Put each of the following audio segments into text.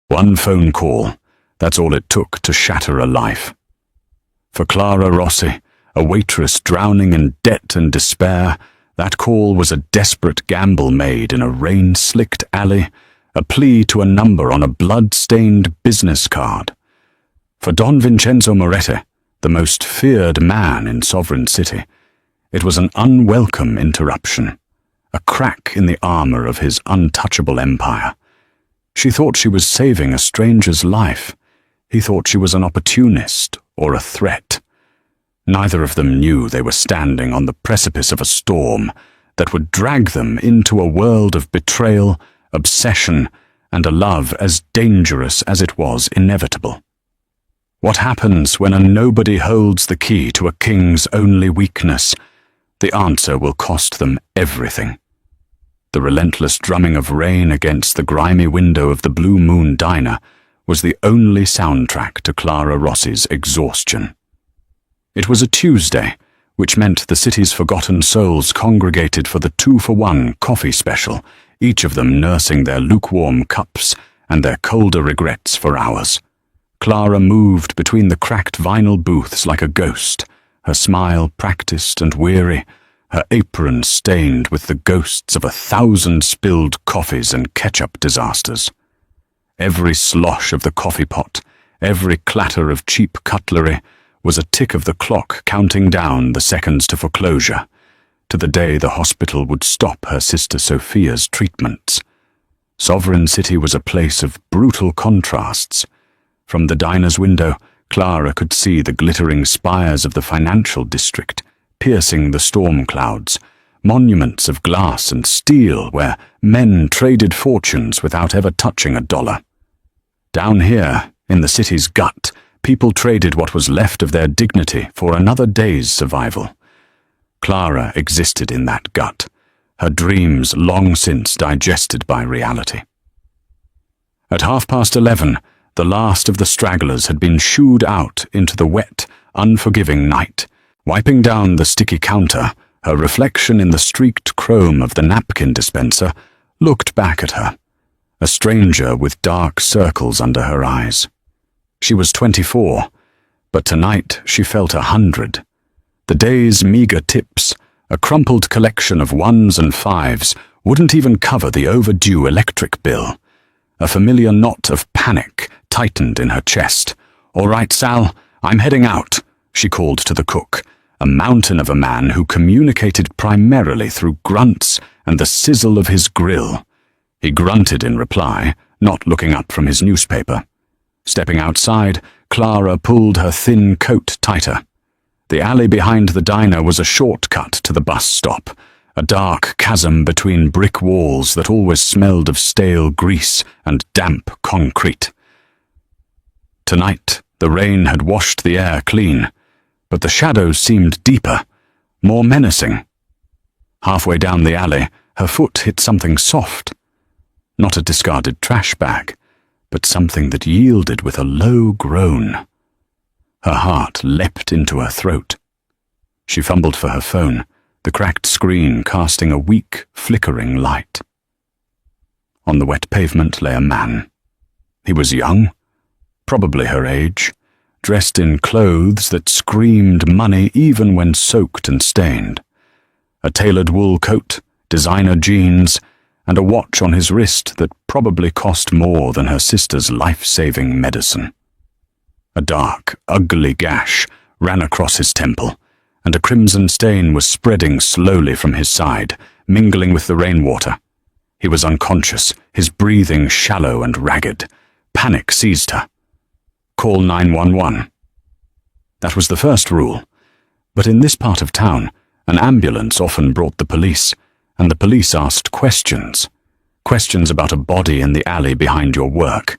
One phone call, that's all it took to shatter a life. For Clara Rossi, a waitress drowning in debt and despair, that call was a desperate gamble made in a rain-slicked alley, a plea to a number on a blood-stained business card. For Don Vincenzo Moretti, the most feared man in Sovereign City, it was an unwelcome interruption, a crack in the armor of his untouchable empire. She thought she was saving a stranger's life. He thought she was an opportunist or a threat. Neither of them knew they were standing on the precipice of a storm that would drag them into a world of betrayal, obsession, and a love as dangerous as it was inevitable. What happens when a nobody holds the key to a king's only weakness? The answer will cost them everything. The relentless drumming of rain against the grimy window of the Blue Moon Diner was the only soundtrack to Clara Rossi's exhaustion. It was a Tuesday, which meant the city's forgotten souls congregated for the 2-for-1 coffee special, each of them nursing their lukewarm cups and their colder regrets for hours. Clara moved between the cracked vinyl booths like a ghost, her smile practiced and weary, her apron stained with the ghosts of 1,000 spilled coffees and ketchup disasters. Every slosh of the coffee pot, every clatter of cheap cutlery, was a tick of the clock counting down the seconds to foreclosure, to the day the hospital would stop her sister Sophia's treatments. Sovereign City was a place of brutal contrasts. From the diner's window, Clara could see the glittering spires of the financial district, piercing the storm clouds, monuments of glass and steel where men traded fortunes without ever touching a dollar. Down here, in the city's gut, people traded what was left of their dignity for another day's survival. Clara existed in that gut, her dreams long since digested by reality. At 11:30, the last of the stragglers had been shooed out into the wet, unforgiving night. Wiping down the sticky counter, her reflection in the streaked chrome of the napkin dispenser looked back at her, a stranger with dark circles under her eyes. She was 24, but tonight she felt 100. The day's meager tips, a crumpled collection of 1s and 5s, wouldn't even cover the overdue electric bill. A familiar knot of panic tightened in her chest. "All right, Sal, I'm heading out," she called to the cook, a mountain of a man who communicated primarily through grunts and the sizzle of his grill. He grunted in reply, not looking up from his newspaper. Stepping outside, Clara pulled her thin coat tighter. The alley behind the diner was a shortcut to the bus stop, a dark chasm between brick walls that always smelled of stale grease and damp concrete. Tonight, the rain had washed the air clean, but the shadows seemed deeper, more menacing. Halfway down the alley, her foot hit something soft. Not a discarded trash bag, but something that yielded with a low groan. Her heart leapt into her throat. She fumbled for her phone, the cracked screen casting a weak, flickering light. On the wet pavement lay a man. He was young, probably her age, dressed in clothes that screamed money even when soaked and stained. A tailored wool coat, designer jeans, and a watch on his wrist that probably cost more than her sister's life-saving medicine. A dark, ugly gash ran across his temple, and a crimson stain was spreading slowly from his side, mingling with the rainwater. He was unconscious, his breathing shallow and ragged. Panic seized her. Call 911. That was the first rule. But in this part of town, an ambulance often brought the police, and the police asked questions. Questions about a body in the alley behind your work.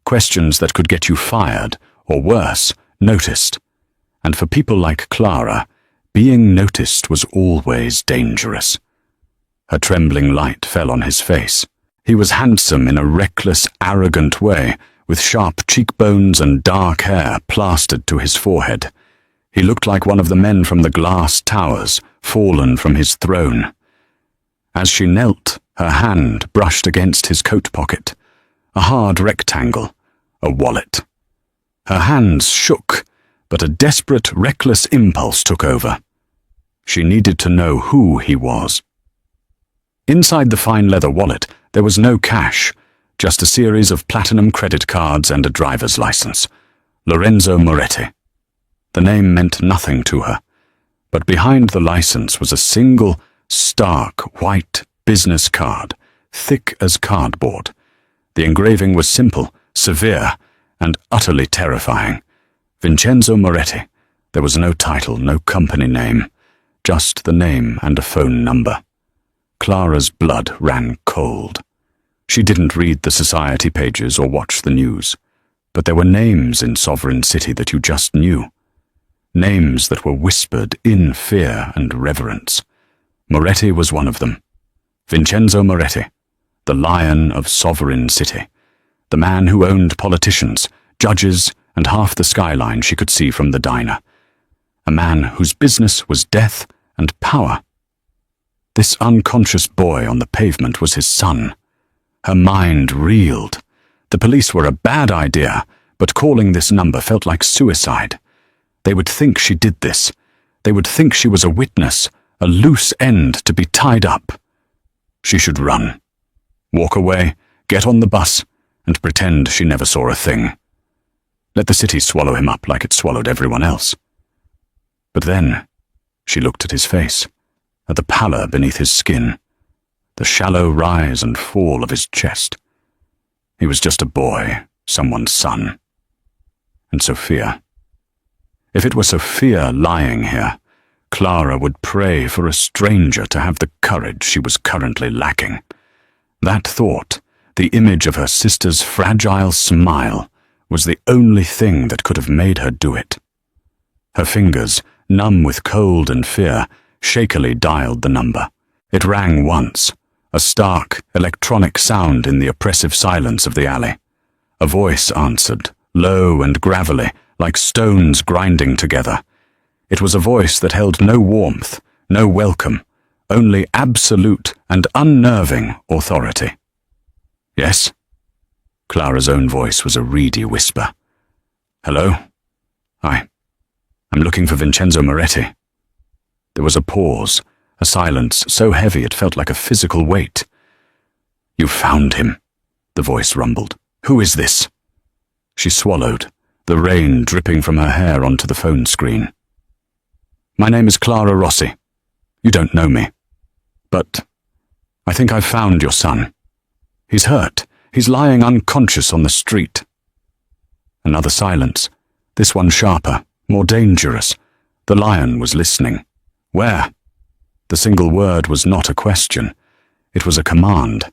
Questions that could get you fired, or worse, noticed. And for people like Clara, being noticed was always dangerous. Her trembling light fell on his face. He was handsome in a reckless, arrogant way, with sharp cheekbones and dark hair plastered to his forehead. He looked like one of the men from the glass towers, fallen from his throne. As she knelt, her hand brushed against his coat pocket. a hard rectangle, a wallet. Her hands shook, but a desperate, reckless impulse took over. She needed to know who he was. Inside the fine leather wallet, there was no cash, just a series of platinum credit cards and a driver's license. Lorenzo Moretti. The name meant nothing to her, but behind the license was a single, stark, white business card, thick as cardboard. The engraving was simple, severe, and utterly terrifying. Vincenzo Moretti. There was no title, no company name, just the name and a phone number. Clara's blood ran cold. She didn't read the society pages or watch the news, but there were names in Sovereign City that you just knew. Names that were whispered in fear and reverence. Moretti was one of them. Vincenzo Moretti, the Lion of Sovereign City, the man who owned politicians, judges, and half the skyline she could see from the diner. A man whose business was death and power. This unconscious boy on the pavement was his son. Her mind reeled. The police were a bad idea, but calling this number felt like suicide. They would think she did this. They would think she was a witness, a loose end to be tied up. She should run. Walk away, get on the bus, and pretend she never saw a thing. Let the city swallow him up like it swallowed everyone else. But then, she looked at his face, at the pallor beneath his skin, the shallow rise and fall of his chest. He was just a boy, someone's son. And Sophia. If it were Sophia lying here, Clara would pray for a stranger to have the courage she was currently lacking. That thought, the image of her sister's fragile smile, was the only thing that could have made her do it. Her fingers, numb with cold and fear, shakily dialed the number. It rang once, a stark, electronic sound in the oppressive silence of the alley. A voice answered, low and gravelly, like stones grinding together. It was a voice that held no warmth, no welcome, only absolute and unnerving authority. Yes? Clara's own voice was a reedy whisper. Hello? I'm looking for Vincenzo Moretti. There was a pause, a silence so heavy it felt like a physical weight. You found him, the voice rumbled. Who is this? She swallowed, the rain dripping from her hair onto the phone screen. My name is Clara Rossi. You don't know me. But I think I've found your son. He's hurt. He's lying unconscious on the street. Another silence, this one sharper, more dangerous. The lion was listening. Where? The single word was not a question. It was a command.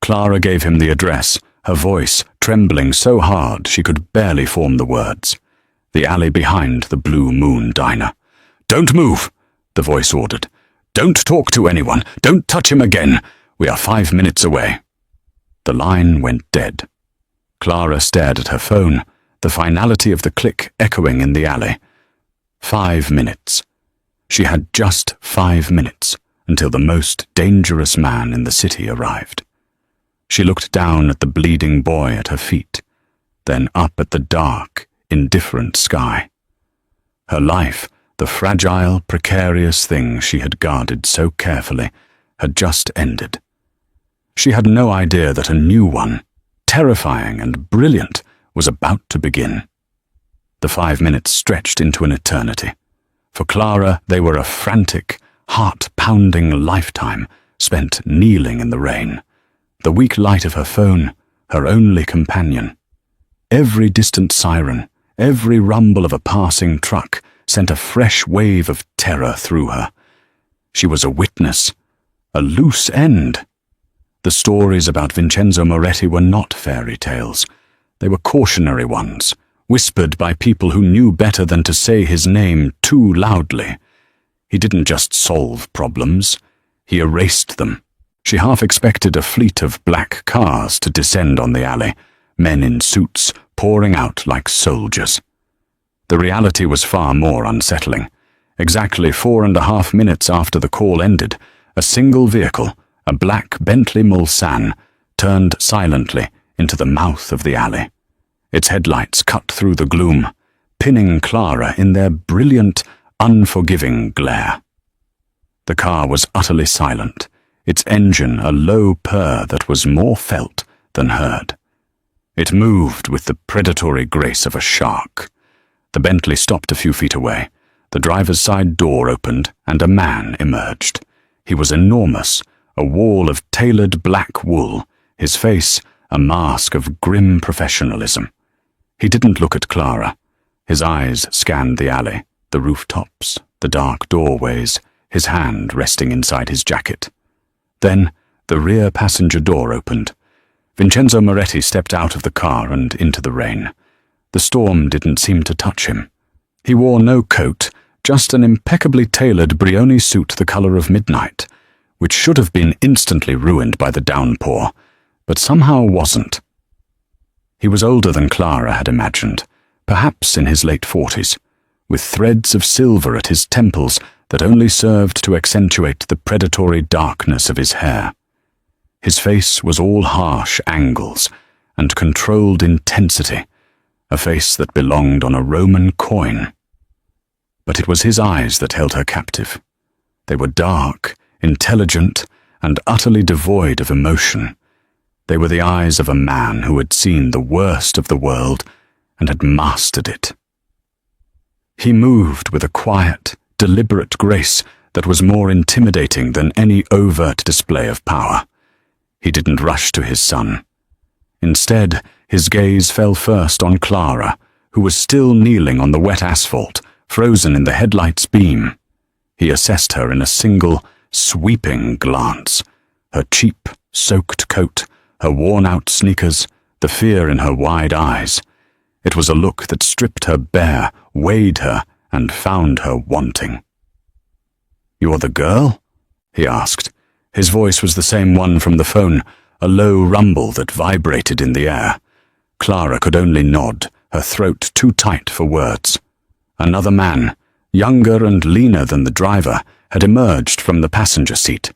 Clara gave him the address, her voice trembling so hard she could barely form the words. The alley behind the Blue Moon Diner. Don't move, the voice ordered. Don't talk to anyone. Don't touch him again. We are 5 minutes away. The line went dead. Clara stared at her phone, the finality of the click echoing in the alley. 5 minutes. She had just 5 minutes until the most dangerous man in the city arrived. She looked down at the bleeding boy at her feet, then up at the dark, indifferent sky. Her life, the fragile, precarious thing she had guarded so carefully, had just ended. She had no idea that a new one, terrifying and brilliant, was about to begin. The 5 minutes stretched into an eternity. For Clara, they were a frantic, heart-pounding lifetime spent kneeling in the rain. The weak light of her phone, her only companion. Every distant siren, every rumble of a passing truck sent a fresh wave of terror through her. She was a witness, a loose end. The stories about Vincenzo Moretti were not fairy tales. They were cautionary ones, whispered by people who knew better than to say his name too loudly. He didn't just solve problems, he erased them. She half expected a fleet of black cars to descend on the alley, men in suits pouring out like soldiers. The reality was far more unsettling. Exactly 4.5 minutes after the call ended, a single vehicle, a black Bentley Mulsanne, turned silently into the mouth of the alley. Its headlights cut through the gloom, pinning Clara in their brilliant, unforgiving glare. The car was utterly silent, its engine a low purr that was more felt than heard. It moved with the predatory grace of a shark. The Bentley stopped a few feet away. The driver's side door opened, and a man emerged. He was enormous, a wall of tailored black wool, his face a mask of grim professionalism. He didn't look at Clara. His eyes scanned the alley, the rooftops, the dark doorways, his hand resting inside his jacket. Then the rear passenger door opened. Vincenzo Moretti stepped out of the car and into the rain. The storm didn't seem to touch him. He wore no coat, just an impeccably tailored Brioni suit the color of midnight, which should have been instantly ruined by the downpour, but somehow wasn't. He was older than Clara had imagined, perhaps in his late 40s, with threads of silver at his temples that only served to accentuate the predatory darkness of his hair. His face was all harsh angles and controlled intensity, a face that belonged on a Roman coin. But it was his eyes that held her captive. They were dark, intelligent, and utterly devoid of emotion. They were the eyes of a man who had seen the worst of the world and had mastered it. He moved with a quiet, deliberate grace that was more intimidating than any overt display of power. He didn't rush to his son. Instead, his gaze fell first on Clara, who was still kneeling on the wet asphalt, frozen in the headlight's beam. He assessed her in a single, sweeping glance. Her cheap, soaked coat, her worn-out sneakers, the fear in her wide eyes. It was a look that stripped her bare, weighed her, and found her wanting. "You're the girl?" he asked. His voice was the same one from the phone, a low rumble that vibrated in the air. Clara could only nod, her throat too tight for words. Another man, younger and leaner than the driver, had emerged from the passenger seat.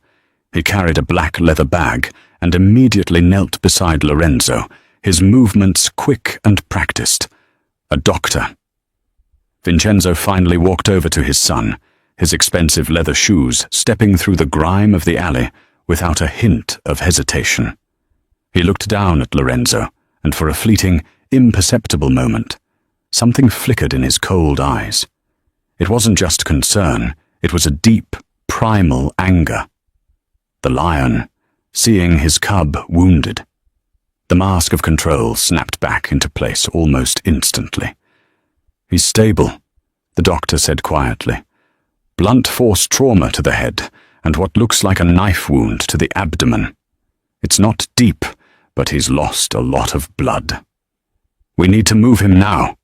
He carried a black leather bag and immediately knelt beside Lorenzo, his movements quick and practiced. A doctor. Vincenzo finally walked over to his son, his expensive leather shoes stepping through the grime of the alley without a hint of hesitation. He looked down at Lorenzo, and for a fleeting, imperceptible moment, something flickered in his cold eyes. It wasn't just concern, it was a deep, primal anger. The lion, seeing his cub wounded. The mask of control snapped back into place almost instantly. "He's stable," the doctor said quietly. "Blunt force trauma to the head, and what looks like a knife wound to the abdomen. It's not deep, but he's lost a lot of blood. We need to move him now."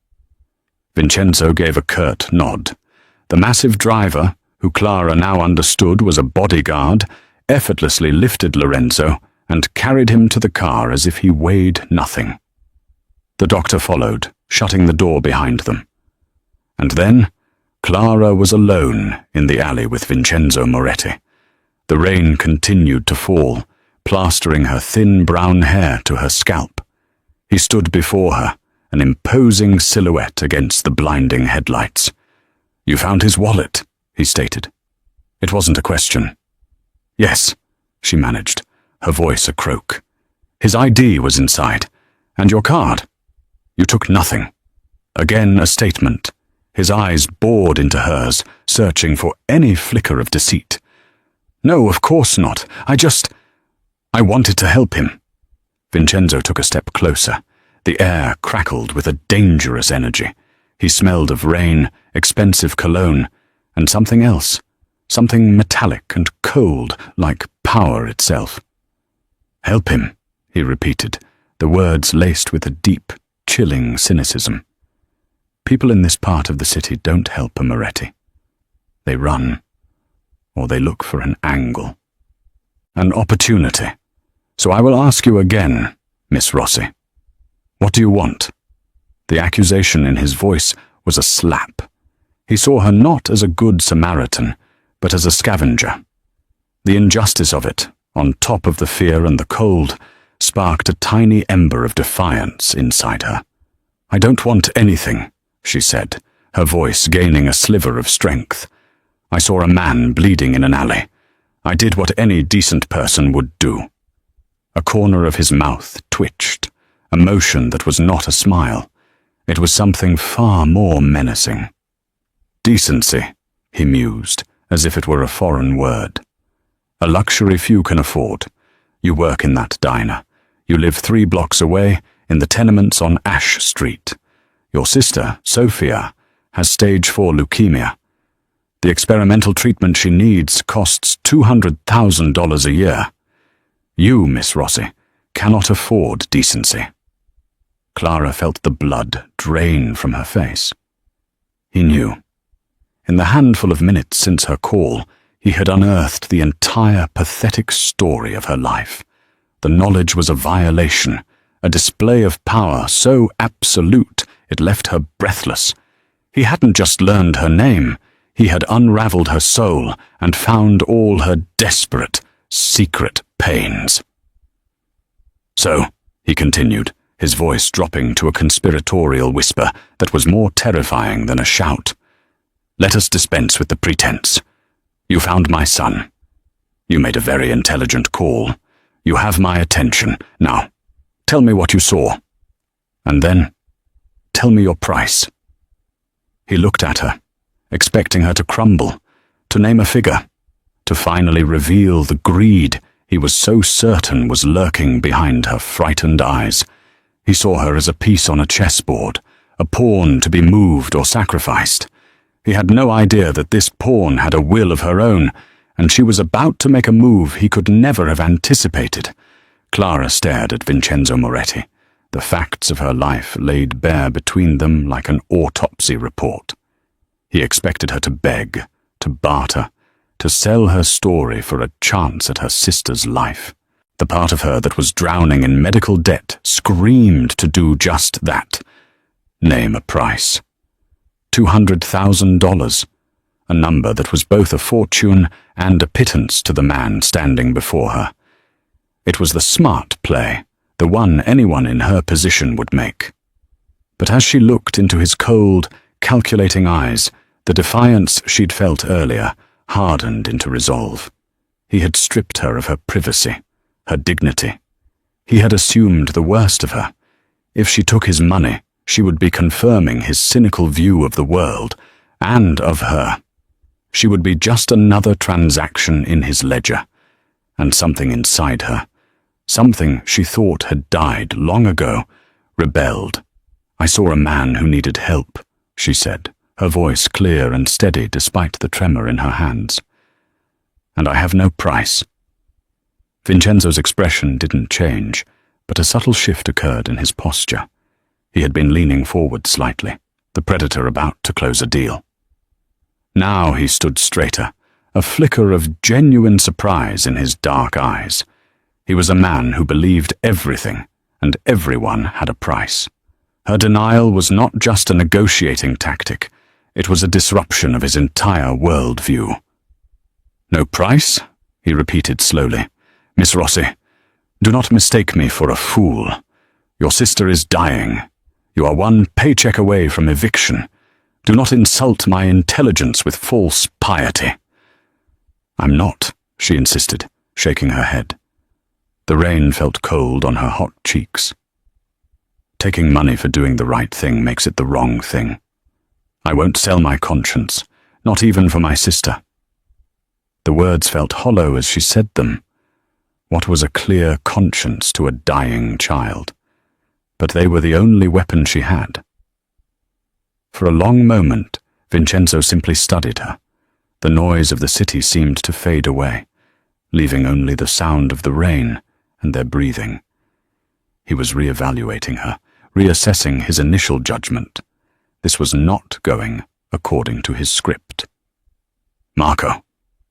Vincenzo gave a curt nod. The massive driver, who Clara now understood was a bodyguard, effortlessly lifted Lorenzo and carried him to the car as if he weighed nothing. The doctor followed, shutting the door behind them. And then, Clara was alone in the alley with Vincenzo Moretti. The rain continued to fall, plastering her thin brown hair to her scalp. He stood before her, an imposing silhouette against the blinding headlights. "You found his wallet," he stated. It wasn't a question. "Yes," she managed, her voice a croak. "His ID was inside. And your card. You took nothing." Again a statement. His eyes bored into hers, searching for any flicker of deceit. "No, of course not. I wanted to help him." Vincenzo took a step closer. The air crackled with a dangerous energy. He smelled of rain, expensive cologne, and something else, something metallic and cold like power itself. "Help him," he repeated, the words laced with a deep, chilling cynicism. People in this part of the city don't help a Moretti. They run, or they look for an angle. An opportunity. "So I will ask you again, Miss Rossi. What do you want?" The accusation in his voice was a slap. He saw her not as a good Samaritan, but as a scavenger. The injustice of it, on top of the fear and the cold, sparked a tiny ember of defiance inside her. "I don't want anything," she said, her voice gaining a sliver of strength. "I saw a man bleeding in an alley. I did what any decent person would do." A corner of his mouth twitched, a motion that was not a smile. It was something far more menacing. "Decency," he mused, as if it were a foreign word. "A luxury few can afford. You work in that diner. You live 3 blocks away in the tenements on Ash Street. Your sister, Sophia, has stage 4 leukemia. The experimental treatment she needs costs $200,000 a year. You, Miss Rossi, cannot afford decency." Clara felt the blood drain from her face. He knew. In the handful of minutes since her call, he had unearthed the entire pathetic story of her life. The knowledge was a violation, a display of power so absolute it left her breathless. He hadn't just learned her name, he had unraveled her soul and found all her desperate, secret pains. "So," he continued, his voice dropping to a conspiratorial whisper that was more terrifying than a shout, "let us dispense with the pretense. You found my son. You made a very intelligent call. You have my attention. Now, tell me what you saw. And then, tell me your price." He looked at her, expecting her to crumble, to name a figure, to finally reveal the greed he was so certain was lurking behind her frightened eyes. He saw her as a piece on a chessboard, a pawn to be moved or sacrificed. He had no idea that this pawn had a will of her own, and she was about to make a move he could never have anticipated. Clara stared at Vincenzo Moretti, the facts of her life laid bare between them like an autopsy report. He expected her to beg, to barter, to sell her story for a chance at her sister's life. The part of her that was drowning in medical debt screamed to do just that. Name a price. $200,000, a number that was both a fortune and a pittance to the man standing before her. It was the smart play, the one anyone in her position would make. But as she looked into his cold, calculating eyes, the defiance she'd felt earlier hardened into resolve. He had stripped her of her privacy, her dignity. He had assumed the worst of her. If she took his money, she would be confirming his cynical view of the world and of her. She would be just another transaction in his ledger. And something inside her, something she thought had died long ago, rebelled. "I saw a man who needed help," she said, her voice clear and steady despite the tremor in her hands. "And I have no price." Vincenzo's expression didn't change, but a subtle shift occurred in his posture. He had been leaning forward slightly, the predator about to close a deal. Now he stood straighter, a flicker of genuine surprise in his dark eyes. He was a man who believed everything, and everyone had a price. Her denial was not just a negotiating tactic, it was a disruption of his entire worldview. "No price?" he repeated slowly. "Miss Rossi, do not mistake me for a fool. Your sister is dying. You are one paycheck away from eviction. Do not insult my intelligence with false piety." "I'm not," she insisted, shaking her head. The rain felt cold on her hot cheeks. "Taking money for doing the right thing makes it the wrong thing. I won't sell my conscience, not even for my sister." The words felt hollow as she said them. What was a clear conscience to a dying child? But they were the only weapon she had. For a long moment, Vincenzo simply studied her. The noise of the city seemed to fade away, leaving only the sound of the rain and their breathing. He was reevaluating her, reassessing his initial judgment. This was not going according to his script. "Marco,"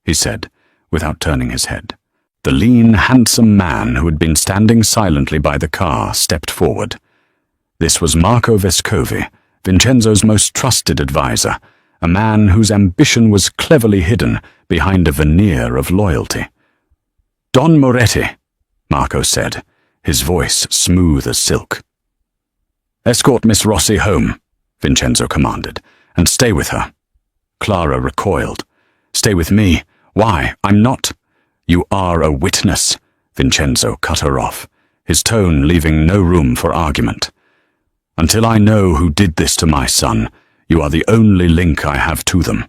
he said, without turning his head. The lean, handsome man who had been standing silently by the car stepped forward. This was Marco Vescovi, Vincenzo's most trusted advisor, a man whose ambition was cleverly hidden behind a veneer of loyalty. "Don Moretti," Marco said, his voice smooth as silk. "Escort Miss Rossi home," Vincenzo commanded, "and stay with her." Clara recoiled. "Stay with me? Why? I'm not—" "You are a witness," Vincenzo cut her off, his tone leaving no room for argument. "Until I know who did this to my son, you are the only link I have to them.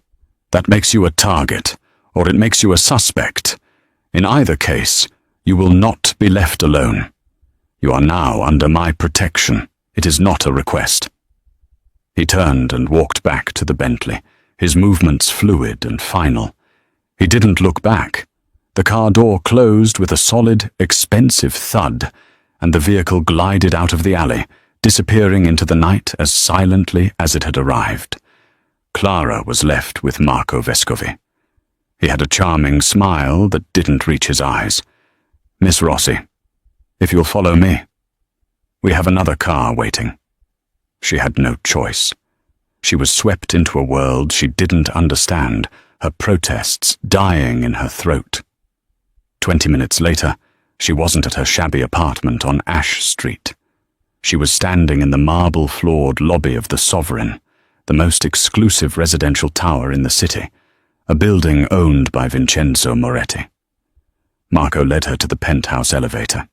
That makes you a target, or it makes you a suspect. In either case, you will not be left alone. You are now under my protection. It is not a request." He turned and walked back to the Bentley, his movements fluid and final. He didn't look back. The car door closed with a solid, expensive thud, and the vehicle glided out of the alley, disappearing into the night as silently as it had arrived. Clara was left with Marco Vescovi. He had a charming smile that didn't reach his eyes. "Miss Rossi, if you'll follow me. We have another car waiting." She had no choice. She was swept into a world she didn't understand, her protests dying in her throat. 20 minutes later, she wasn't at her shabby apartment on Ash Street. She was standing in the marble-floored lobby of the Sovereign, the most exclusive residential tower in the city, a building owned by Vincenzo Moretti. Marco led her to the penthouse elevator.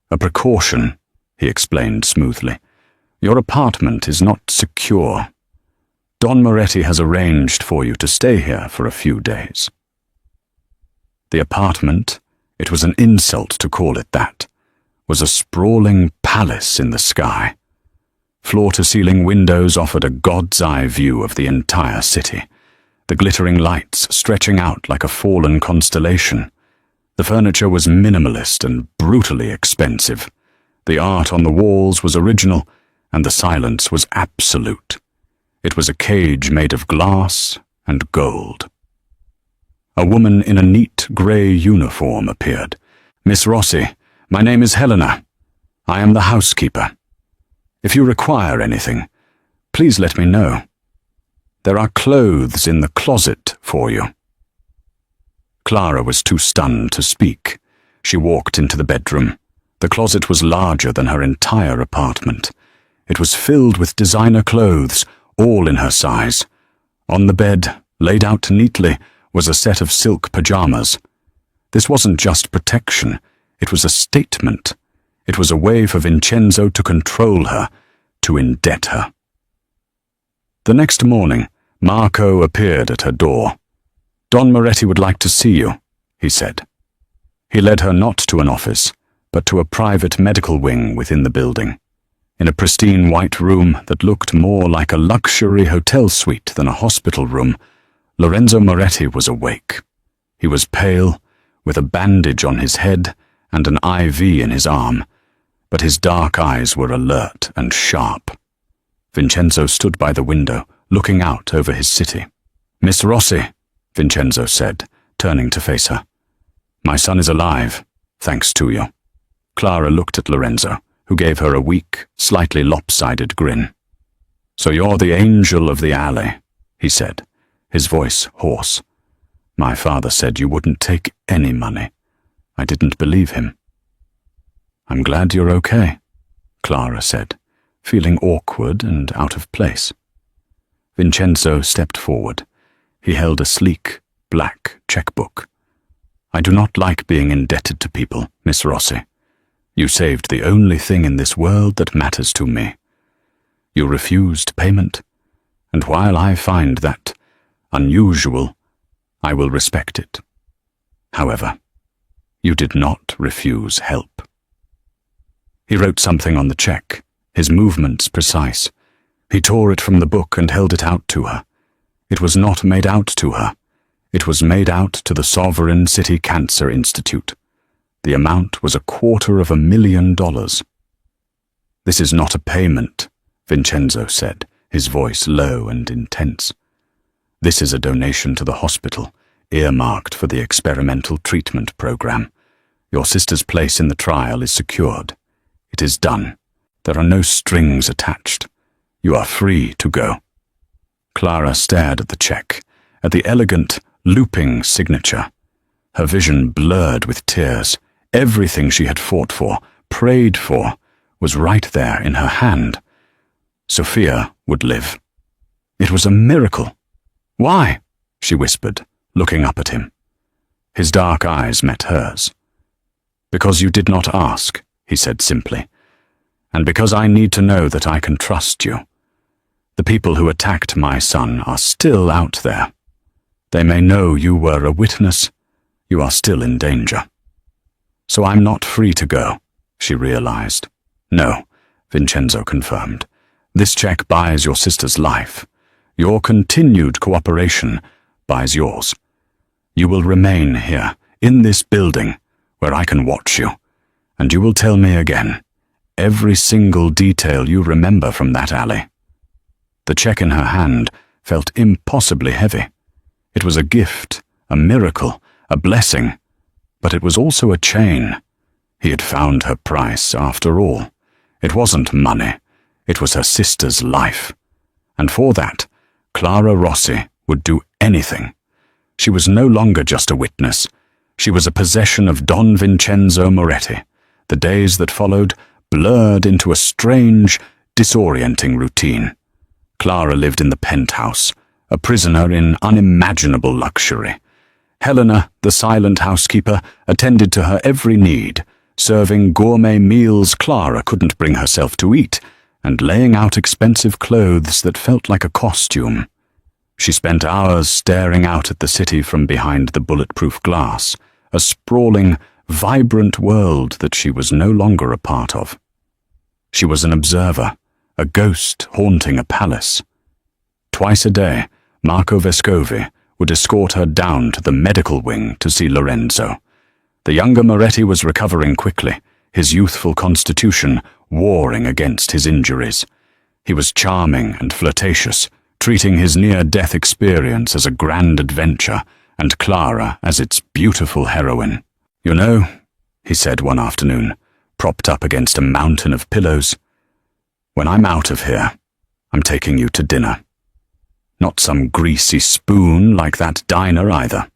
"A precaution," he explained smoothly. "Your apartment is not secure. Don Moretti has arranged for you to stay here for a few days." The apartment, it was an insult to call it that, was a sprawling palace in the sky. Floor-to-ceiling windows offered a god's-eye view of the entire city, the glittering lights stretching out like a fallen constellation. The furniture was minimalist and brutally expensive. The art on the walls was original, and the silence was absolute. It was a cage made of glass and gold. A woman in a neat grey uniform appeared. "Miss Rossi, my name is Helena. I am the housekeeper. If you require anything, please let me know. There are clothes in the closet for you." Clara was too stunned to speak. She walked into the bedroom. The closet was larger than her entire apartment. It was filled with designer clothes, all in her size. On the bed, laid out neatly, was a set of silk pajamas. This wasn't just protection, it was a statement. It was a way for Vincenzo to control her, to indebt her. The next morning, Marco appeared at her door. "Don Moretti would like to see you," he said. He led her not to an office, but to a private medical wing within the building. In a pristine white room that looked more like a luxury hotel suite than a hospital room, Lorenzo Moretti was awake. He was pale, with a bandage on his head and an IV in his arm, but his dark eyes were alert and sharp. Vincenzo stood by the window, looking out over his city. "Miss Rossi," Vincenzo said, turning to face her. "My son is alive, thanks to you." Clara looked at Lorenzo, who gave her a weak, slightly lopsided grin. "So you're the angel of the alley," he said, his voice hoarse. "My father said you wouldn't take any money. I didn't believe him." "I'm glad you're okay," Clara said, feeling awkward and out of place. Vincenzo stepped forward. He held a sleek, black checkbook. "I do not like being indebted to people, Miss Rossi. You saved the only thing in this world that matters to me. You refused payment, and while I find that unusual, I will respect it. However, you did not refuse help." He wrote something on the check, his movements precise. He tore it from the book and held it out to her. It was not made out to her. It was made out to the Sovereign City Cancer Institute. The amount was $250,000. "This is not a payment," Vincenzo said, his voice low and intense. "This is a donation to the hospital, earmarked for the experimental treatment program. Your sister's place in the trial is secured. It is done. There are no strings attached. You are free to go." Clara stared at the check, at the elegant, looping signature. Her vision blurred with tears. Everything she had fought for, prayed for was right there in her hand. Sophia would live. It was a miracle. "Why?" she whispered, looking up at him. His dark eyes met hers. "Because you did not ask," he said simply, "and because I need to know that I can trust you. The people who attacked my son are still out there. They may know you were a witness. You are still in danger." "So I'm not free to go," she realized. "No," Vincenzo confirmed. "This check buys your sister's life. Your continued cooperation buys yours. You will remain here, in this building, where I can watch you, and you will tell me again every single detail you remember from that alley." The check in her hand felt impossibly heavy. It was a gift, a miracle, a blessing, but it was also a chain. He had found her price after all. It wasn't money, it was her sister's life. And for that, Clara Rossi would do anything. She was no longer just a witness. She was a possession of Don Vincenzo Moretti. The days that followed blurred into a strange, disorienting routine. Clara lived in the penthouse, a prisoner in unimaginable luxury. Helena, the silent housekeeper, attended to her every need, serving gourmet meals Clara couldn't bring herself to eat, and laying out expensive clothes that felt like a costume. She spent hours staring out at the city from behind the bulletproof glass, a sprawling, vibrant world that she was no longer a part of. She was an observer, a ghost haunting a palace. Twice a day, Marco Vescovi would escort her down to the medical wing to see Lorenzo. The younger Moretti was recovering quickly, his youthful constitution warring against his injuries. He was charming and flirtatious, treating his near-death experience as a grand adventure, and Clara as its beautiful heroine. "You know," he said one afternoon, propped up against a mountain of pillows, "when I'm out of here, I'm taking you to dinner. Not some greasy spoon like that diner either.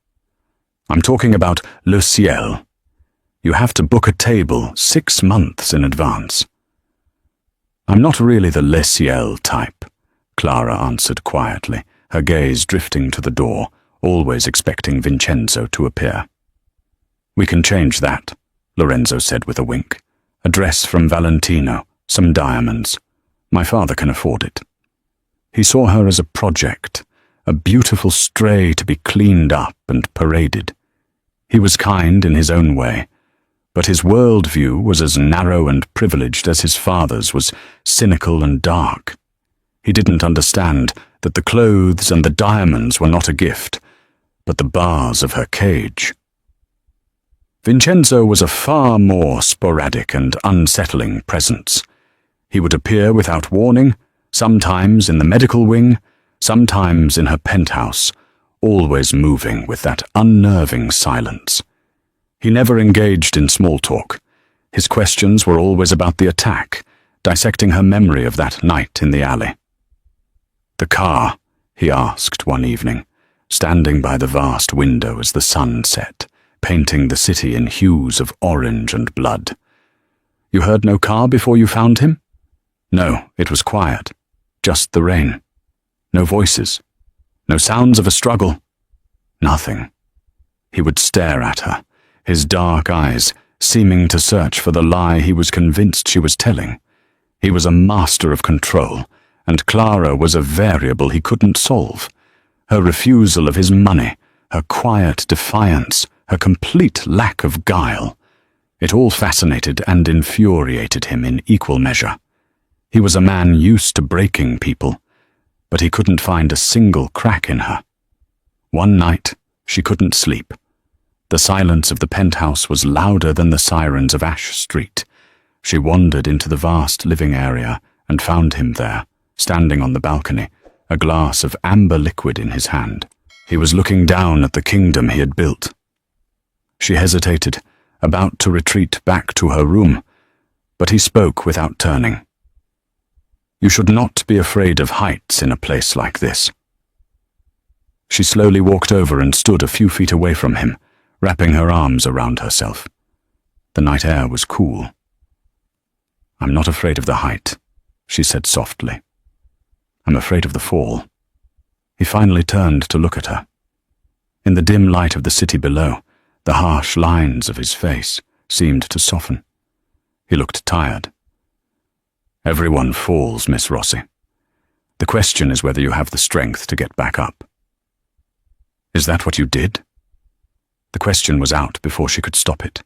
I'm talking about Le Ciel. You have to book a table 6 months in advance." "I'm not really the Le Ciel type," Clara answered quietly, her gaze drifting to the door, always expecting Vincenzo to appear. "We can change that," Lorenzo said with a wink. "A dress from Valentino, some diamonds. My father can afford it." He saw her as a project, a beautiful stray to be cleaned up and paraded. He was kind in his own way, but his worldview was as narrow and privileged as his father's was cynical and dark. He didn't understand that the clothes and the diamonds were not a gift, but the bars of her cage. Vincenzo was a far more sporadic and unsettling presence. He would appear without warning, sometimes in the medical wing, sometimes in her penthouse, always moving with that unnerving silence. He never engaged in small talk. His questions were always about the attack, dissecting her memory of that night in the alley. "The car?" he asked one evening, standing by the vast window as the sun set, painting the city in hues of orange and blood. "You heard no car before you found him?" "No, it was quiet. Just the rain. No voices. No sounds of a struggle. Nothing." He would stare at her, his dark eyes seeming to search for the lie he was convinced she was telling. He was a master of control, and Clara was a variable he couldn't solve. Her refusal of his money, her quiet defiance, her complete lack of guile. It all fascinated and infuriated him in equal measure. He was a man used to breaking people, but he couldn't find a single crack in her. One night, she couldn't sleep. The silence of the penthouse was louder than the sirens of Ash Street. She wandered into the vast living area and found him there, standing on the balcony, a glass of amber liquid in his hand. He was looking down at the kingdom he had built. She hesitated, about to retreat back to her room, but he spoke without turning. "You should not be afraid of heights in a place like this." She slowly walked over and stood a few feet away from him, wrapping her arms around herself. The night air was cool. "I'm not afraid of the height," she said softly. "I'm afraid of the fall." He finally turned to look at her. In the dim light of the city below, the harsh lines of his face seemed to soften. He looked tired. "Everyone falls, Miss Rossi. The question is whether you have the strength to get back up." "Is that what you did?" The question was out before she could stop it.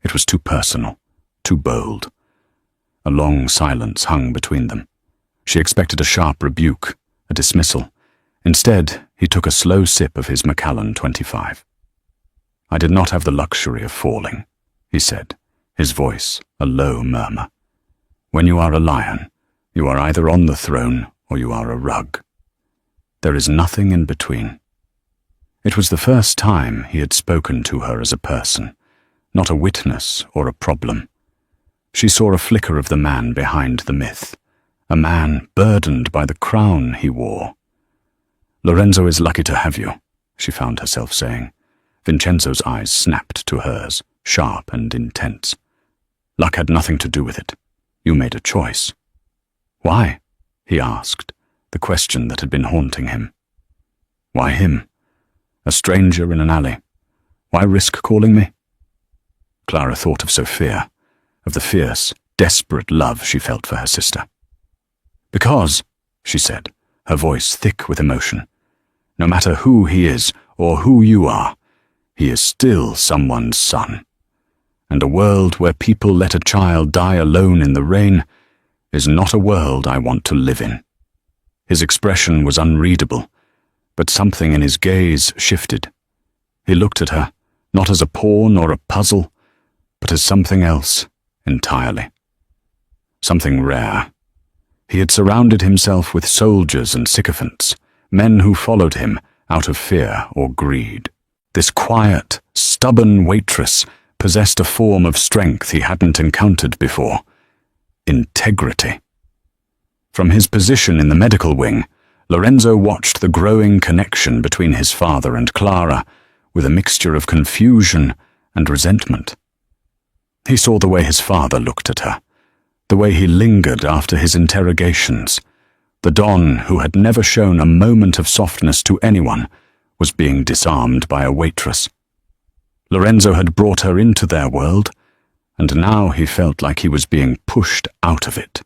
It was too personal, too bold. A long silence hung between them. She expected a sharp rebuke, a dismissal. Instead, he took a slow sip of his Macallan 25. "I did not have the luxury of falling," he said, his voice a low murmur. "When you are a lion, you are either on the throne or you are a rug. There is nothing in between." It was the first time he had spoken to her as a person, not a witness or a problem. She saw a flicker of the man behind the myth, a man burdened by the crown he wore. "Lorenzo is lucky to have you," she found herself saying. Vincenzo's eyes snapped to hers, sharp and intense. "Luck had nothing to do with it. You made a choice." "Why?" he asked, the question that had been haunting him. "Why him? A stranger in an alley. Why risk calling me?" Clara thought of Sophia, of the fierce, desperate love she felt for her sister. "Because," she said, her voice thick with emotion, "no matter who he is or who you are, he is still someone's son. And a world where people let a child die alone in the rain is not a world I want to live in." His expression was unreadable, but something in his gaze shifted. He looked at her, not as a pawn or a puzzle, but as something else entirely. Something rare. He had surrounded himself with soldiers and sycophants, men who followed him out of fear or greed. This quiet, stubborn waitress possessed a form of strength he hadn't encountered before. Integrity. From his position in the medical wing, Lorenzo watched the growing connection between his father and Clara with a mixture of confusion and resentment. He saw the way his father looked at her, the way he lingered after his interrogations. The Don, who had never shown a moment of softness to anyone, was being disarmed by a waitress. Lorenzo had brought her into their world, and now he felt like he was being pushed out of it.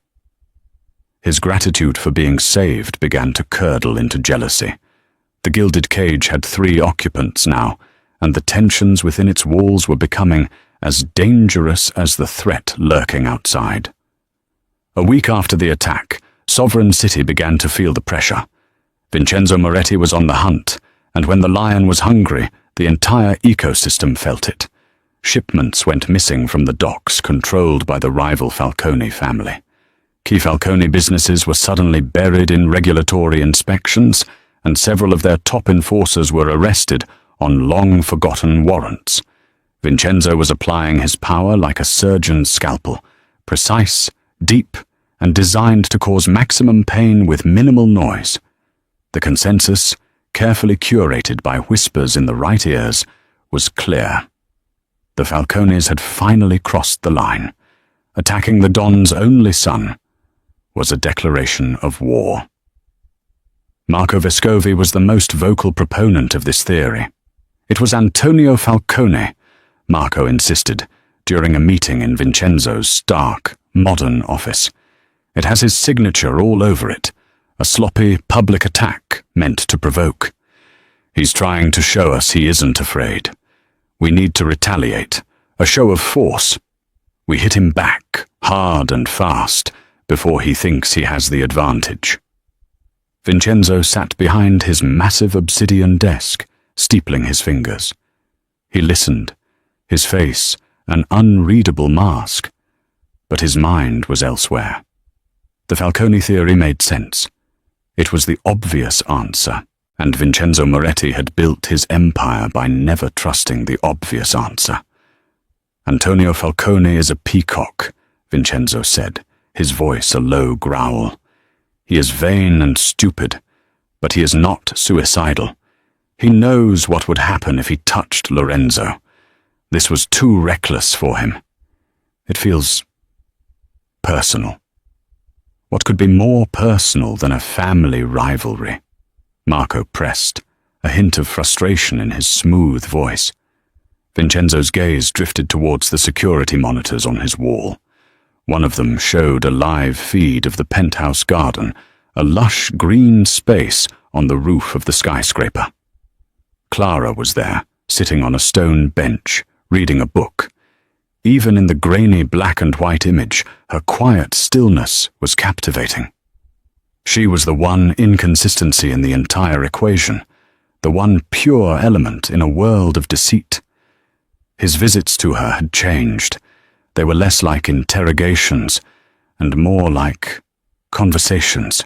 His gratitude for being saved began to curdle into jealousy. The gilded cage had 3 occupants now, and the tensions within its walls were becoming as dangerous as the threat lurking outside. A week after the attack, Sovereign City began to feel the pressure. Vincenzo Moretti was on the hunt, and when the lion was hungry, the entire ecosystem felt it. Shipments went missing from the docks controlled by the rival Falcone family. Key Falcone businesses were suddenly buried in regulatory inspections, and several of their top enforcers were arrested on long-forgotten warrants. Vincenzo was applying his power like a surgeon's scalpel, precise, deep, and designed to cause maximum pain with minimal noise. The consensus, carefully curated by whispers in the right ears, was clear. The Falcones had finally crossed the line. Attacking the Don's only son was a declaration of war. Marco Vescovi was the most vocal proponent of this theory. It was Antonio Falcone, Marco insisted, during a meeting in Vincenzo's stark, modern office. It has his signature all over it, a sloppy public attack meant to provoke. He's trying to show us he isn't afraid. We need to retaliate, a show of force. We hit him back, hard and fast, before he thinks he has the advantage. Vincenzo sat behind his massive obsidian desk, steepling his fingers. He listened, his face an unreadable mask, but his mind was elsewhere. The Falcone theory made sense. It was the obvious answer, and Vincenzo Moretti had built his empire by never trusting the obvious answer. Antonio Falcone is a peacock, Vincenzo said, his voice a low growl. He is vain and stupid, but he is not suicidal. He knows what would happen if he touched Lorenzo. This was too reckless for him. It feels personal. What could be more personal than a family rivalry? Marco pressed, a hint of frustration in his smooth voice. Vincenzo's gaze drifted towards the security monitors on his wall. One of them showed a live feed of the penthouse garden, a lush green space on the roof of the skyscraper. Clara was there, sitting on a stone bench, reading a book. Even in the grainy black and white image, her quiet stillness was captivating. She was the one inconsistency in the entire equation, the one pure element in a world of deceit. His visits to her had changed. They were less like interrogations and more like conversations.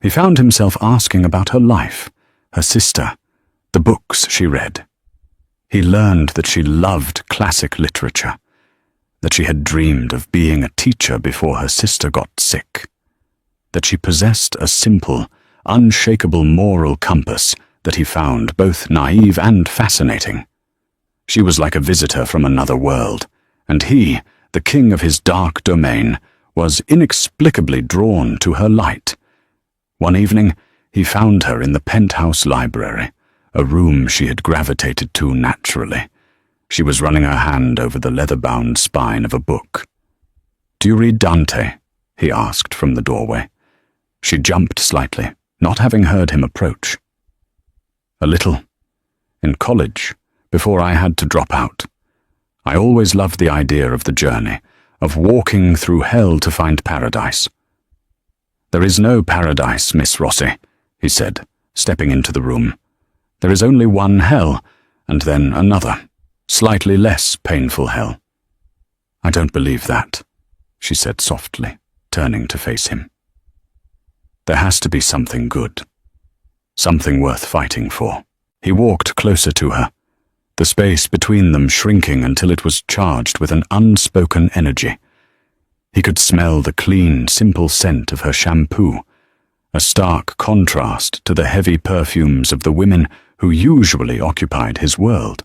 He found himself asking about her life, her sister, the books she read. He learned that she loved classic literature, that she had dreamed of being a teacher before her sister got sick, that she possessed a simple, unshakable moral compass that he found both naive and fascinating. She was like a visitor from another world, and he, the king of his dark domain, was inexplicably drawn to her light. One evening, he found her in the penthouse library, a room she had gravitated to naturally. She was running her hand over the leather-bound spine of a book. "Do you read Dante?" he asked from the doorway. She jumped slightly, not having heard him approach. "A little. In college, before I had to drop out. I always loved the idea of the journey, of walking through hell to find paradise." "There is no paradise, Miss Rossi," he said, stepping into the room. "There is only one hell, and then another, slightly less painful hell." "I don't believe that," she said softly, turning to face him. "There has to be something good, something worth fighting for." He walked closer to her, the space between them shrinking until it was charged with an unspoken energy. He could smell the clean, simple scent of her shampoo, a stark contrast to the heavy perfumes of the women who usually occupied his world.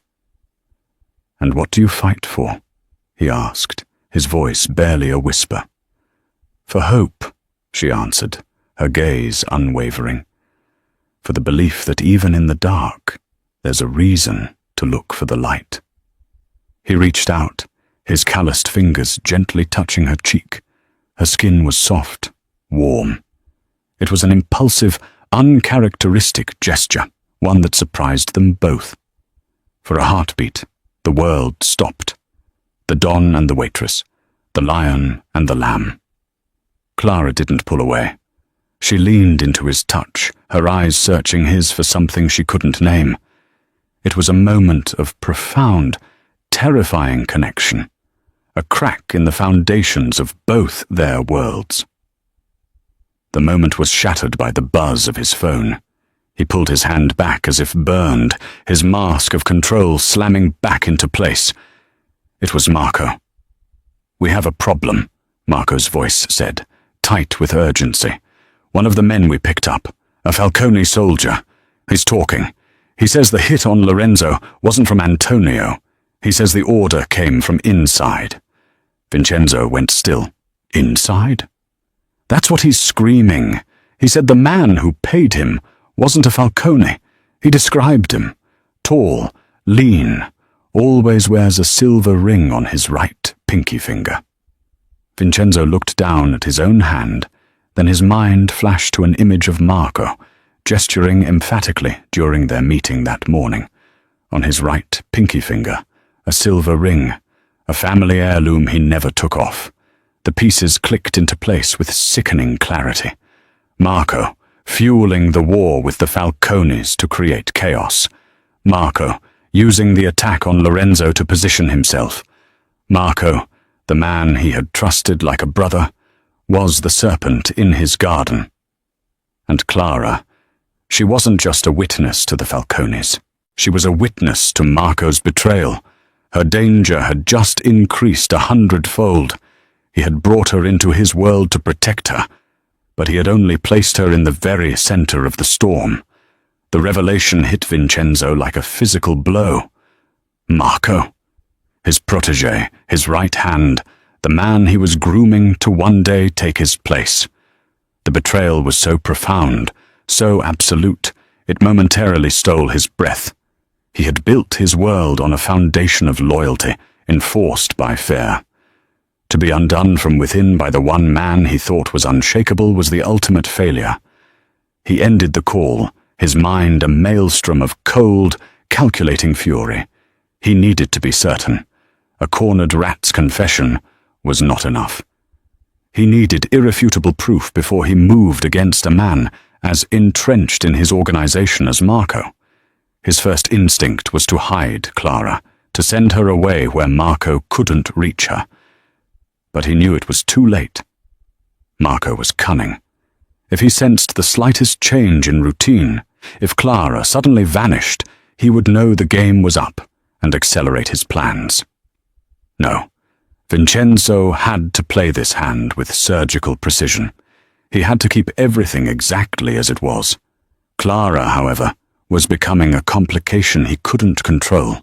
"And what do you fight for?" he asked, his voice barely a whisper. "For hope," she answered, her gaze unwavering. "For the belief that even in the dark, there's a reason to look for the light." He reached out, his calloused fingers gently touching her cheek. Her skin was soft, warm. It was an impulsive, uncharacteristic gesture, one that surprised them both. For a heartbeat, the world stopped. The Don and the Waitress, the lion and the lamb. Clara didn't pull away. She leaned into his touch, her eyes searching his for something she couldn't name. It was a moment of profound, terrifying connection, a crack in the foundations of both their worlds. The moment was shattered by the buzz of his phone. He pulled his hand back as if burned, his mask of control slamming back into place. It was Marco. "We have a problem," Marco's voice said, tight with urgency. "One of the men we picked up, a Falcone soldier. He's talking. He says the hit on Lorenzo wasn't from Antonio. He says the order came from inside." Vincenzo went still. "Inside?" "That's what he's screaming. He said the man who paid him wasn't a Falcone. He described him. Tall, lean, always wears a silver ring on his right pinky finger." Vincenzo looked down at his own hand, then his mind flashed to an image of Marco, gesturing emphatically during their meeting that morning. On his right pinky finger, a silver ring, a family heirloom he never took off. The pieces clicked into place with sickening clarity. Marco, fueling the war with the Falcones to create chaos. Marco, using the attack on Lorenzo to position himself. Marco, the man he had trusted like a brother, was the serpent in his garden. And Clara, she wasn't just a witness to the Falcones. She was a witness to Marco's betrayal. Her danger had just increased 100-fold. He had brought her into his world to protect her, but he had only placed her in the very center of the storm. The revelation hit Vincenzo like a physical blow. Marco, his protégé, his right hand, the man he was grooming to one day take his place. The betrayal was so profound, so absolute, it momentarily stole his breath. He had built his world on a foundation of loyalty, enforced by fear. To be undone from within by the one man he thought was unshakable was the ultimate failure. He ended the call, his mind a maelstrom of cold, calculating fury. He needed to be certain. A cornered rat's confession was not enough. He needed irrefutable proof before he moved against a man as entrenched in his organization as Marco. His first instinct was to hide Clara, to send her away where Marco couldn't reach her. But he knew it was too late. Marco was cunning. If he sensed the slightest change in routine, if Clara suddenly vanished, he would know the game was up and accelerate his plans. No, Vincenzo had to play this hand with surgical precision. He had to keep everything exactly as it was. Clara, however, was becoming a complication he couldn't control.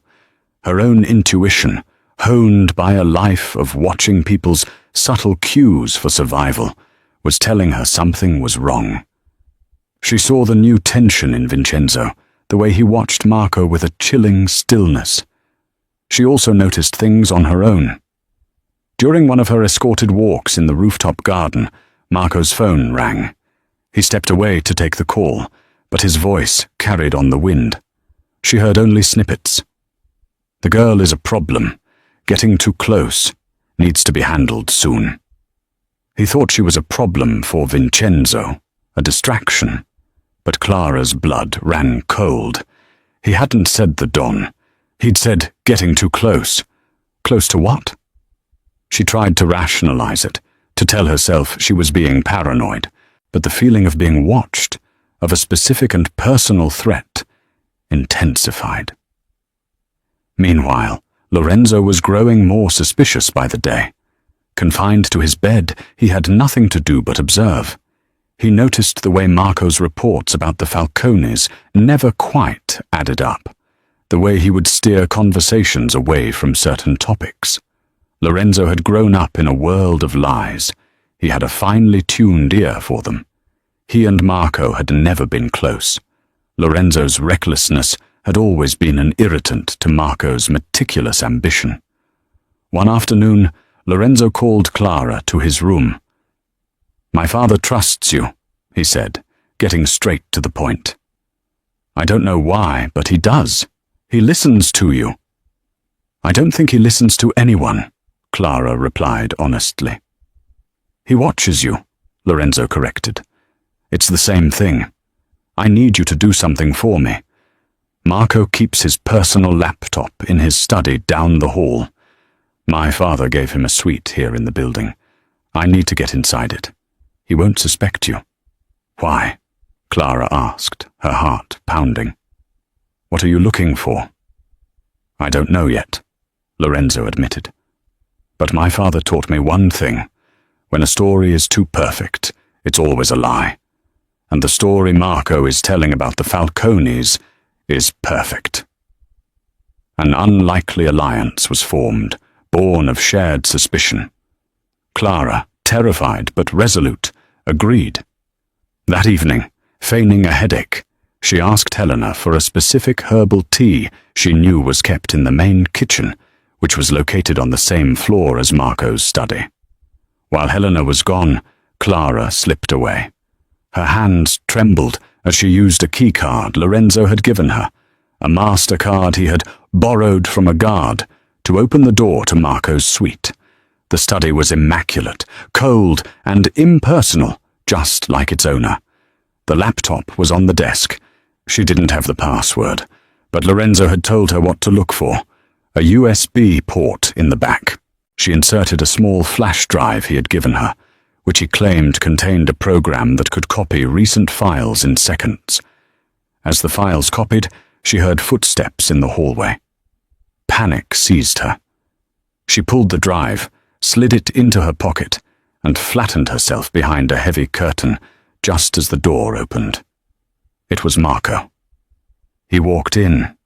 Her own intuition, honed by a life of watching people's subtle cues for survival, was telling her something was wrong. She saw the new tension in Vincenzo, the way he watched Marco with a chilling stillness. She also noticed things on her own. During one of her escorted walks in the rooftop garden, Marco's phone rang. He stepped away to take the call, but his voice carried on the wind. She heard only snippets. The girl is a problem. Getting too close. Needs to be handled soon. He thought she was a problem for Vincenzo, a distraction. But Clara's blood ran cold. He hadn't said the Don. He'd said getting too close. Close to what? She tried to rationalize it, to tell herself she was being paranoid, but the feeling of being watched, of a specific and personal threat, intensified. Meanwhile, Lorenzo was growing more suspicious by the day. Confined to his bed, he had nothing to do but observe. He noticed the way Marco's reports about the Falcones never quite added up, the way he would steer conversations away from certain topics. Lorenzo had grown up in a world of lies. He had a finely tuned ear for them. He and Marco had never been close. Lorenzo's recklessness had always been an irritant to Marco's meticulous ambition. One afternoon, Lorenzo called Clara to his room. "My father trusts you," he said, getting straight to the point. "I don't know why, but he does. He listens to you." "I don't think he listens to anyone," Clara replied honestly. "He watches you," Lorenzo corrected. "It's the same thing. I need you to do something for me. Marco keeps his personal laptop in his study down the hall. My father gave him a suite here in the building. I need to get inside it. He won't suspect you." "Why?" Clara asked, her heart pounding. "What are you looking for?" "I don't know yet," Lorenzo admitted. "But my father taught me one thing. When a story is too perfect, it's always a lie. And the story Marco is telling about the Falcones is perfect." An unlikely alliance was formed, born of shared suspicion. Clara, terrified but resolute, agreed. That evening, feigning a headache, she asked Helena for a specific herbal tea she knew was kept in the main kitchen, which was located on the same floor as Marco's study. While Helena was gone, Clara slipped away. Her hands trembled as she used a keycard Lorenzo had given her, a MasterCard he had borrowed from a guard, to open the door to Marco's suite. The study was immaculate, cold, and impersonal, just like its owner. The laptop was on the desk. She didn't have the password, but Lorenzo had told her what to look for. A USB port in the back. She inserted a small flash drive he had given her, which he claimed contained a program that could copy recent files in seconds. As the files copied, she heard footsteps in the hallway. Panic seized her. She pulled the drive, slid it into her pocket, and flattened herself behind a heavy curtain just as the door opened. It was Marco. He walked in,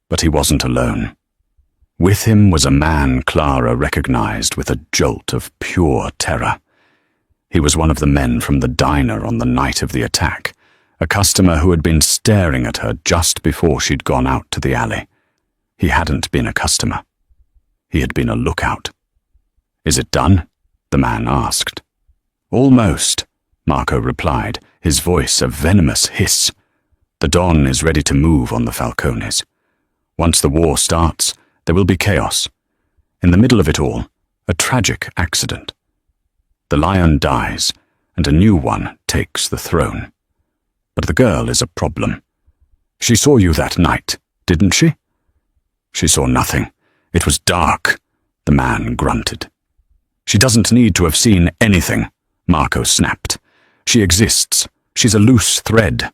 but he wasn't alone. With him was a man Clara recognized with a jolt of pure terror. He was one of the men from the diner on the night of the attack, a customer who had been staring at her just before she'd gone out to the alley. He hadn't been a customer. He had been a lookout. "Is it done?" the man asked. "Almost," Marco replied, his voice a venomous hiss. "The Don is ready to move on the Falcones. Once the war starts, there will be chaos. In the middle of it all, a tragic accident. The lion dies, and a new one takes the throne. But the girl is a problem. She saw you that night, didn't she?" "She saw nothing. It was dark," the man grunted. "She doesn't need to have seen anything," Marco snapped. "She exists. She's a loose thread.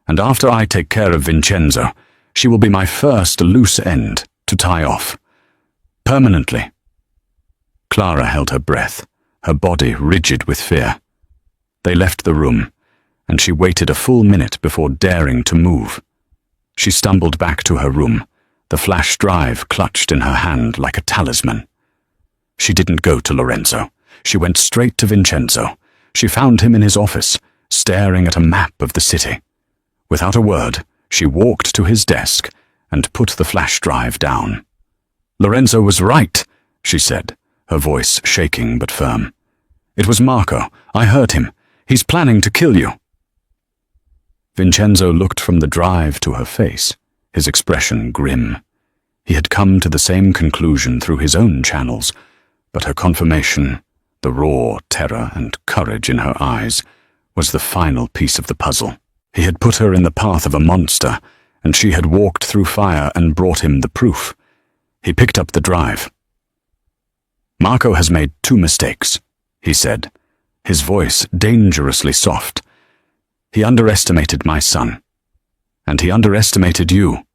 And after I take care of Vincenzo, she will be my first loose end to tie off. Permanently." Clara held her breath, her body rigid with fear. They left the room, and she waited a full minute before daring to move. She stumbled back to her room, the flash drive clutched in her hand like a talisman. She didn't go to Lorenzo. She went straight to Vincenzo. She found him in his office, staring at a map of the city. Without a word, she walked to his desk and put the flash drive down. "Lorenzo was right," she said, her voice shaking but firm. "It was Marco. I heard him. He's planning to kill you." Vincenzo looked from the drive to her face, his expression grim. He had come to the same conclusion through his own channels, but her confirmation, the raw terror and courage in her eyes, was the final piece of the puzzle. He had put her in the path of a monster, and she had walked through fire and brought him the proof. He picked up the drive. "Marco has made 2 mistakes," he said, his voice dangerously soft. "He underestimated my son, and he underestimated you."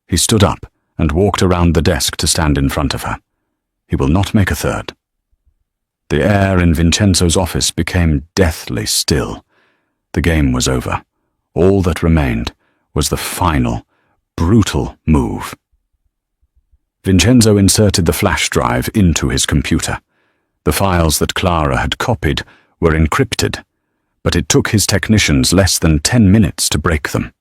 He stood up and walked around the desk to stand in front of her. "He will not make a third." The air in Vincenzo's office became deathly still. The game was over. All that remained was the final, brutal move. Vincenzo inserted the flash drive into his computer. The files that Clara had copied were encrypted, but it took his technicians less than 10 minutes to break them.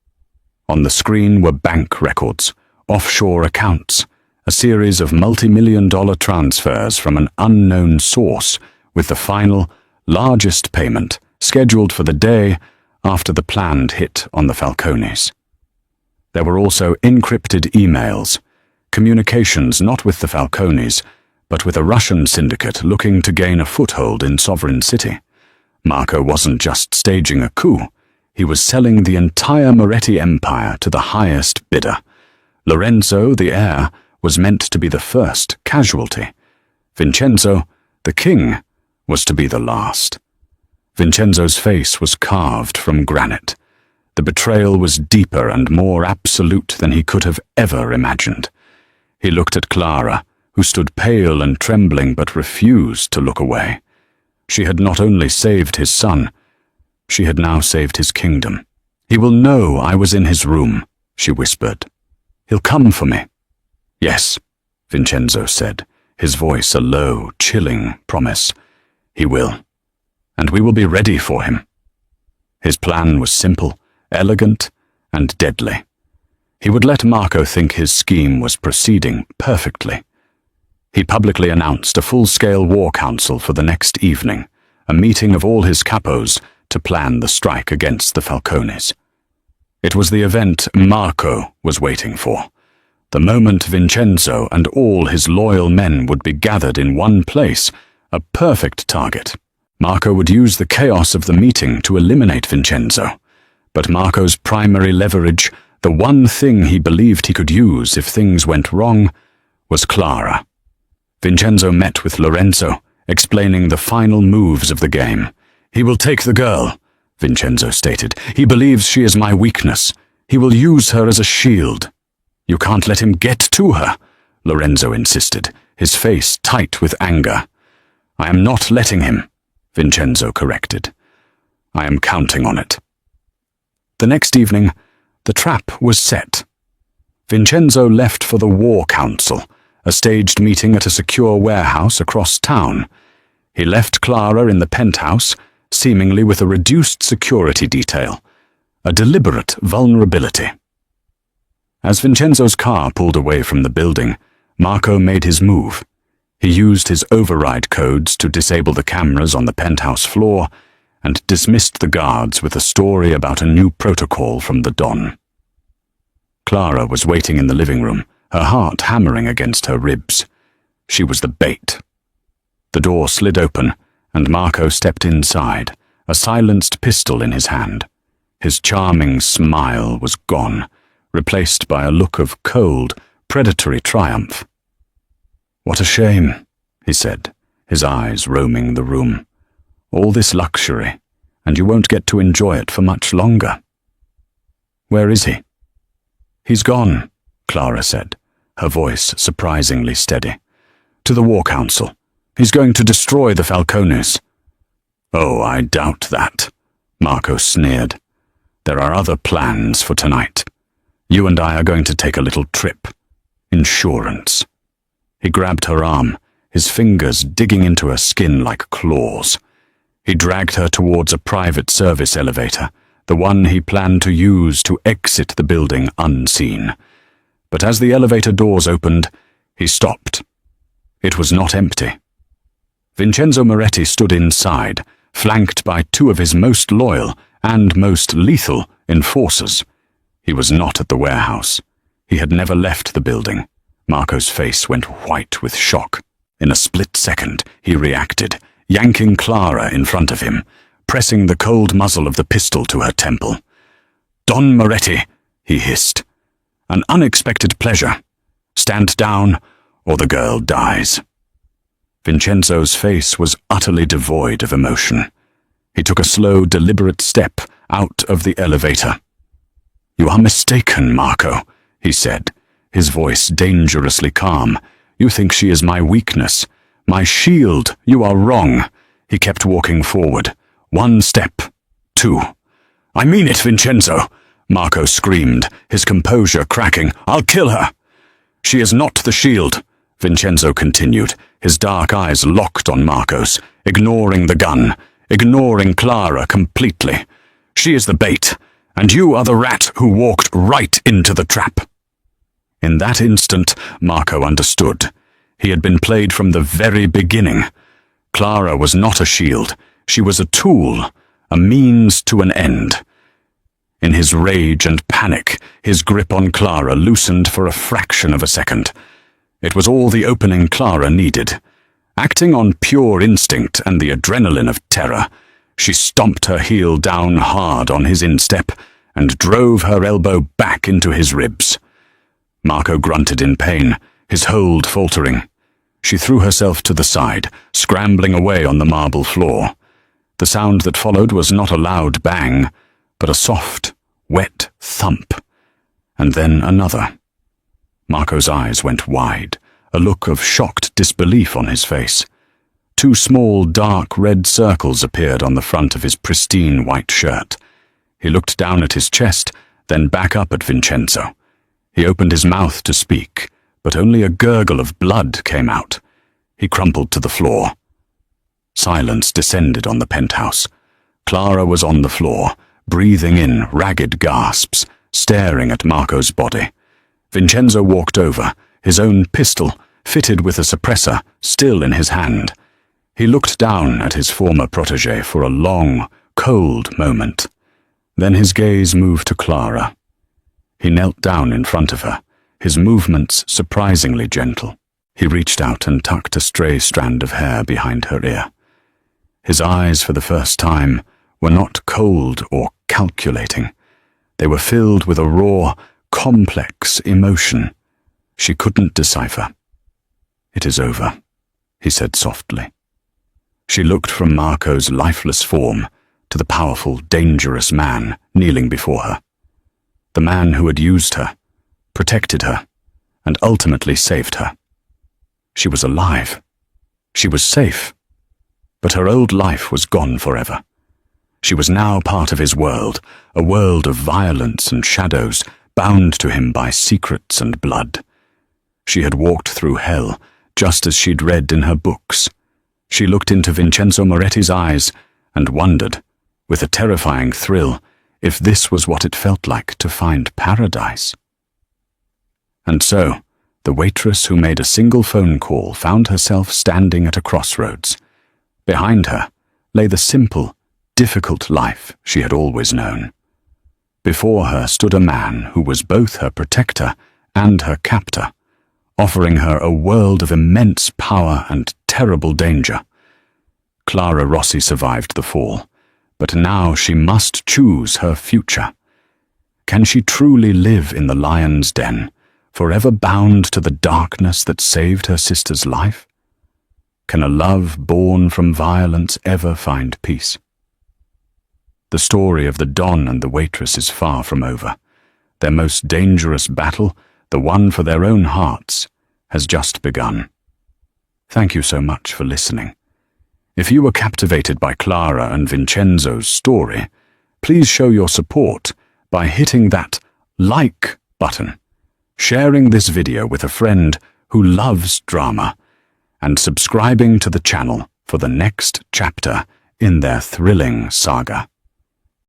On the screen were bank records, offshore accounts, a series of multi-million-dollar transfers from an unknown source, with the final, largest payment scheduled for the day after the planned hit on the Falcones. There were also encrypted emails, communications not with the Falcones, but with a Russian syndicate looking to gain a foothold in Sovereign City. Marco wasn't just staging a coup, he was selling the entire Moretti Empire to the highest bidder. Lorenzo, the heir, was meant to be the first casualty. Vincenzo, the king, was to be the last. Vincenzo's face was carved from granite. The betrayal was deeper and more absolute than he could have ever imagined. He looked at Clara, who stood pale and trembling but refused to look away. She had not only saved his son, she had now saved his kingdom. "He will know I was in his room," she whispered. "He'll come for me." "Yes," Vincenzo said, his voice a low, chilling promise. "He will. And we will be ready for him." His plan was simple, elegant, and deadly. He would let Marco think his scheme was proceeding perfectly. He publicly announced a full-scale war council for the next evening, a meeting of all his capos to plan the strike against the Falcones. It was the event Marco was waiting for, the moment Vincenzo and all his loyal men would be gathered in one place, a perfect target. Marco would use the chaos of the meeting to eliminate Vincenzo, but Marco's primary leverage, the one thing he believed he could use if things went wrong, was Clara. Vincenzo met with Lorenzo, explaining the final moves of the game. "He will take the girl," Vincenzo stated. "He believes she is my weakness. He will use her as a shield." "You can't let him get to her," Lorenzo insisted, his face tight with anger. "I am not letting him," Vincenzo corrected. "I am counting on it." The next evening, the trap was set. Vincenzo left for the war council, a staged meeting at a secure warehouse across town. He left Clara in the penthouse, seemingly with a reduced security detail, a deliberate vulnerability. As Vincenzo's car pulled away from the building, Marco made his move. He used his override codes to disable the cameras on the penthouse floor and dismissed the guards with a story about a new protocol from the Don. Clara was waiting in the living room, her heart hammering against her ribs. She was the bait. The door slid open, and Marco stepped inside, a silenced pistol in his hand. His charming smile was gone, replaced by a look of cold, predatory triumph. "What a shame," he said, his eyes roaming the room. "All this luxury, and you won't get to enjoy it for much longer." "Where is he?" "He's gone," Clara said, her voice surprisingly steady. "To the War Council. He's going to destroy the Falcones." "Oh, I doubt that," Marco sneered. "There are other plans for tonight. You and I are going to take a little trip. Insurance." He grabbed her arm, his fingers digging into her skin like claws. He dragged her towards a private service elevator, the one he planned to use to exit the building unseen. But as the elevator doors opened, he stopped. It was not empty. Vincenzo Moretti stood inside, flanked by two of his most loyal and most lethal enforcers. He was not at the warehouse. He had never left the building. Marco's face went white with shock. In a split second, he reacted, yanking Clara in front of him, pressing the cold muzzle of the pistol to her temple. "Don Moretti," he hissed. "An unexpected pleasure. Stand down, or the girl dies." Vincenzo's face was utterly devoid of emotion. He took a slow, deliberate step out of the elevator. "You are mistaken, Marco," he said, his voice dangerously calm. "You think she is my weakness, my shield. You are wrong." He kept walking forward. One step. Two. "I mean it, Vincenzo," Marco screamed, his composure cracking. "I'll kill her." "She is not the shield," Vincenzo continued, his dark eyes locked on Marco's, ignoring the gun, ignoring Clara completely. "She is the bait, and you are the rat who walked right into the trap." In that instant, Marco understood. He had been played from the very beginning. Clara was not a shield. She was a tool, a means to an end. In his rage and panic, his grip on Clara loosened for a fraction of a second. It was all the opening Clara needed. Acting on pure instinct and the adrenaline of terror, she stomped her heel down hard on his instep and drove her elbow back into his ribs. Marco grunted in pain, his hold faltering. She threw herself to the side, scrambling away on the marble floor. The sound that followed was not a loud bang, but a soft, wet thump, and then another. Marco's eyes went wide, a look of shocked disbelief on his face. Two small, dark red circles appeared on the front of his pristine white shirt. He looked down at his chest, then back up at Vincenzo. He opened his mouth to speak, but only a gurgle of blood came out. He crumpled to the floor. Silence descended on the penthouse. Clara was on the floor, breathing in ragged gasps, staring at Marco's body. Vincenzo walked over, his own pistol, fitted with a suppressor, still in his hand. He looked down at his former protégé for a long, cold moment. Then his gaze moved to Clara. He knelt down in front of her, his movements surprisingly gentle. He reached out and tucked a stray strand of hair behind her ear. His eyes, for the first time, were not cold or calculating. They were filled with a raw, complex emotion she couldn't decipher. "It is over," he said softly. She looked from Marco's lifeless form to the powerful, dangerous man kneeling before her. The man who had used her, protected her, and ultimately saved her. She was alive. She was safe. But her old life was gone forever. She was now part of his world, a world of violence and shadows, bound to him by secrets and blood. She had walked through hell, just as she'd read in her books. She looked into Vincenzo Moretti's eyes and wondered, with a terrifying thrill, if this was what it felt like to find paradise. And so, the waitress who made a single phone call found herself standing at a crossroads. Behind her lay the simple, difficult life she had always known. Before her stood a man who was both her protector and her captor, offering her a world of immense power and terrible danger. Clara Rossi survived the fall, but now she must choose her future. Can she truly live in the lion's den, forever bound to the darkness that saved her sister's life? Can a love born from violence ever find peace? The story of the Don and the waitress is far from over. Their most dangerous battle, the one for their own hearts, has just begun. Thank you so much for listening. If you were captivated by Clara and Vincenzo's story, please show your support by hitting that like button, sharing this video with a friend who loves drama, and subscribing to the channel for the next chapter in their thrilling saga.